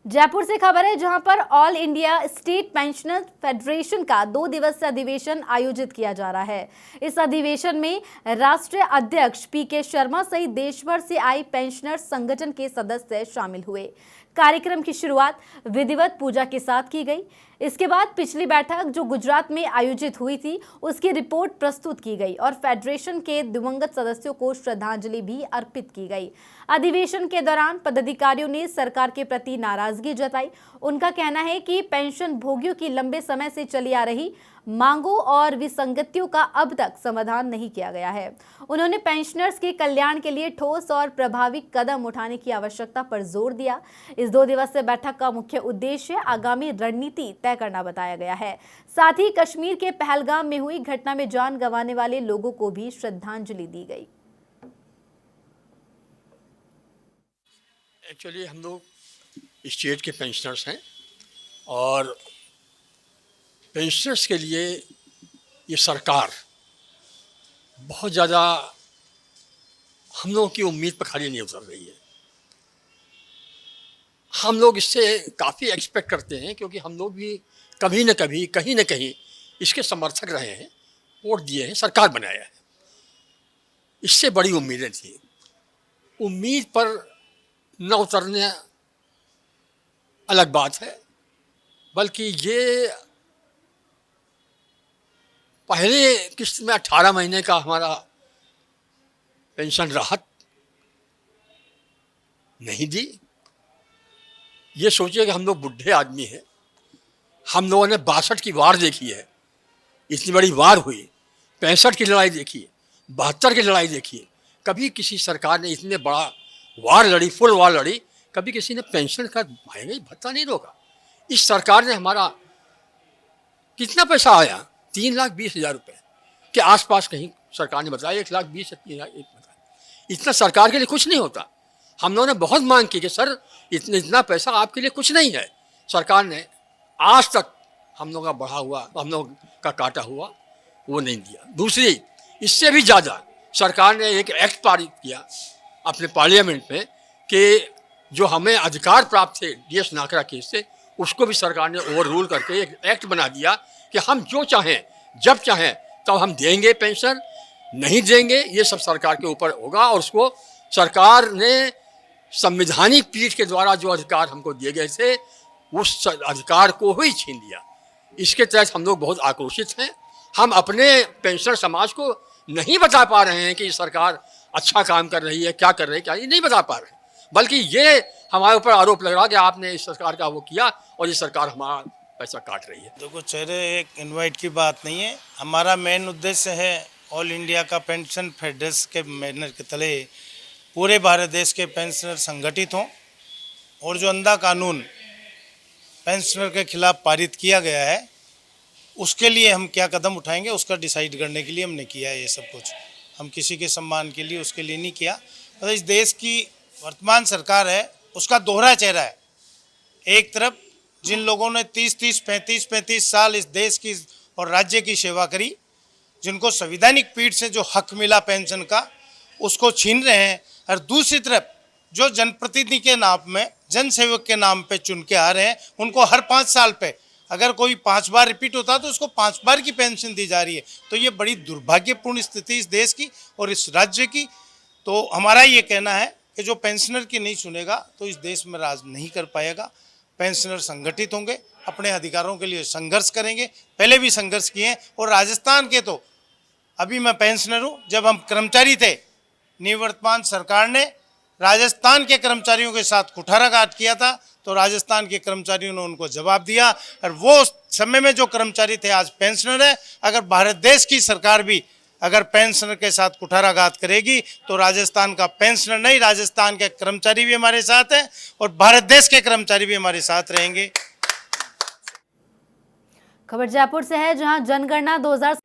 जयपुर से खबर है जहां पर all India state pensioners federation का 2 दिवसीय अधिवेशन आयोजित किया जा रहा है। इस अधिवेशन में राष्ट्रीय अध्यक्ष पीके शर्मा सहित देश भर से आई पेंशनर्स संगठन के सदस्य शामिल हुए। कार्यक्रम की शुरुआत विधिवत पूजा के साथ की गई। इसके बाद पिछली बैठक जो गुजरात में आयोजित हुई थी उसकी रिपोर्ट प्रस्तुत की गई और फेडरेशन के दिवंगत सदस्यों को श्रद्धांजलि भी अर्पित की गई। अधिवेशन के दौरान पदाधिकारियों ने सरकार के प्रति नाराजगी जताई। उनका कहना है कि पेंशन भोगियों की लंबे समय से चली आ रही मांगों और विसंगतियों का अब तक समाधान नहीं किया गया है। उन्होंने पेंशनर्स के कल्याण के लिए ठोस और प्रभावी कदम उठाने की आवश्यकता पर जोर दिया। इस 2 दिवसीय बैठक का मुख्य उद्देश्य आगामी रणनीति तय करना बताया गया है। साथ ही कश्मीर के पहलगाम में हुई घटना में जान गंवाने वाले लोगों को भी श्रद्धांजलि दी गई। एक्चुअली हम लोग स्टेट के पेंशनर्स हैं और पेंशनर्स के लिए ये सरकार बहुत ज़्यादा हम लोगों की उम्मीद पर खरी नहीं उतर रही है। हम लोग इससे काफ़ी एक्सपेक्ट करते हैं क्योंकि हम लोग भी कभी न कभी कहीं न कहीं इसके समर्थक रहे हैं, वोट दिए हैं, सरकार बनाया है। इससे बड़ी उम्मीदें थी। उम्मीद पर न उतरने अलग बात है, बल्कि ये पहले किस्त में 18 महीने का हमारा पेंशन राहत नहीं दी। ये सोचिए कि हम लोग बुढ़े आदमी हैं, हम लोगों ने 62 की वार देखी है, इतनी बड़ी वार हुई, 65 की लड़ाई देखी, 72 की लड़ाई देखी। कभी किसी सरकार ने इतने बड़ा वार लड़ी, फुल वार लड़ी, कभी किसी ने पेंशन का महंगाई भत्ता नहीं रोका। इस सरकार ने हमारा कितना पैसा आया, 3,20,000 रुपये के आसपास कहीं सरकार ने बताया, 1,20,000 इतना सरकार के लिए कुछ नहीं होता। हम लोगों ने बहुत मांग की कि सर इतना पैसा आपके लिए कुछ नहीं है। सरकार ने आज तक हम लोग का बढ़ा हुआ, हम लोग का काटा हुआ वो नहीं दिया। दूसरी, इससे भी ज़्यादा सरकार ने एक एक्ट पारित किया अपने पार्लियामेंट में कि जो हमें अधिकार प्राप्त थे DS नाकरा केस से, उसको भी सरकार ने ओवर रूल करके एक एक्ट बना दिया कि हम जो चाहें जब चाहें तब हम देंगे पेंशन, नहीं देंगे ये सब सरकार के ऊपर होगा। और उसको सरकार ने संवैधानिक पीठ के द्वारा जो अधिकार हमको दिए गए थे उस अधिकार को ही छीन लिया। इसके तहत हम लोग बहुत आक्रोशित हैं। हम अपने पेंशनर समाज को नहीं बता पा रहे हैं कि ये सरकार अच्छा काम कर रही है, क्या कर रही है, क्या नहीं बता पा रहे हैं, बल्कि ये हमारे ऊपर आरोप लग रहा है कि आपने इस सरकार का वो किया और ये सरकार हमारा पैसा काट रही है। देखो चेहरे एक इनवाइट की बात नहीं है। हमारा मेन उद्देश्य है ऑल इंडिया का पेंशन फेडरेशन के बैनर के तले पूरे भारत देश के पेंशनर संगठित हों और जो अंधा कानून पेंशनर के खिलाफ पारित किया गया है उसके लिए हम क्या कदम उठाएंगे उसका डिसाइड करने के लिए हमने किया है। ये सब कुछ हम किसी के सम्मान के लिए उसके लिए नहीं किया। मतलब इस देश की वर्तमान सरकार है उसका दोहरा चेहरा है। एक तरफ जिन लोगों ने 30-30, 35-35 साल इस देश की और राज्य की सेवा करी, जिनको संवैधानिक पीठ से जो हक मिला पेंशन का उसको छीन रहे हैं, और दूसरी तरफ जो जनप्रतिनिधि के नाम में, जनसेवक के नाम पे चुन के आ रहे हैं, उनको हर 5 साल पे अगर कोई 5 बार रिपीट होता तो उसको 5 बार की पेंशन दी जा रही है। तो ये बड़ी दुर्भाग्यपूर्ण स्थिति इस देश की और इस राज्य की। तो हमारा ये कहना है कि जो पेंशनर की नहीं सुनेगा तो इस देश में राज नहीं कर पाएगा। पेंशनर संगठित होंगे, अपने अधिकारों के लिए संघर्ष करेंगे, पहले भी संघर्ष किए हैं। और राजस्थान के तो अभी मैं पेंशनर हूँ, जब हम कर्मचारी थे निवर्तमान सरकार ने राजस्थान के कर्मचारियों के साथ कुठाराघात किया था तो राजस्थान के कर्मचारियों ने उनको जवाब दिया और वो समय में जो कर्मचारी थे आज पेंशनर है। अगर भारत देश की सरकार भी अगर पेंशनर के साथ कुठाराघात करेगी तो राजस्थान का पेंशनर नहीं, राजस्थान के कर्मचारी भी हमारे साथ हैं और भारत देश के कर्मचारी भी हमारे साथ रहेंगे। खबर जयपुर से है जहां जनगणना 2000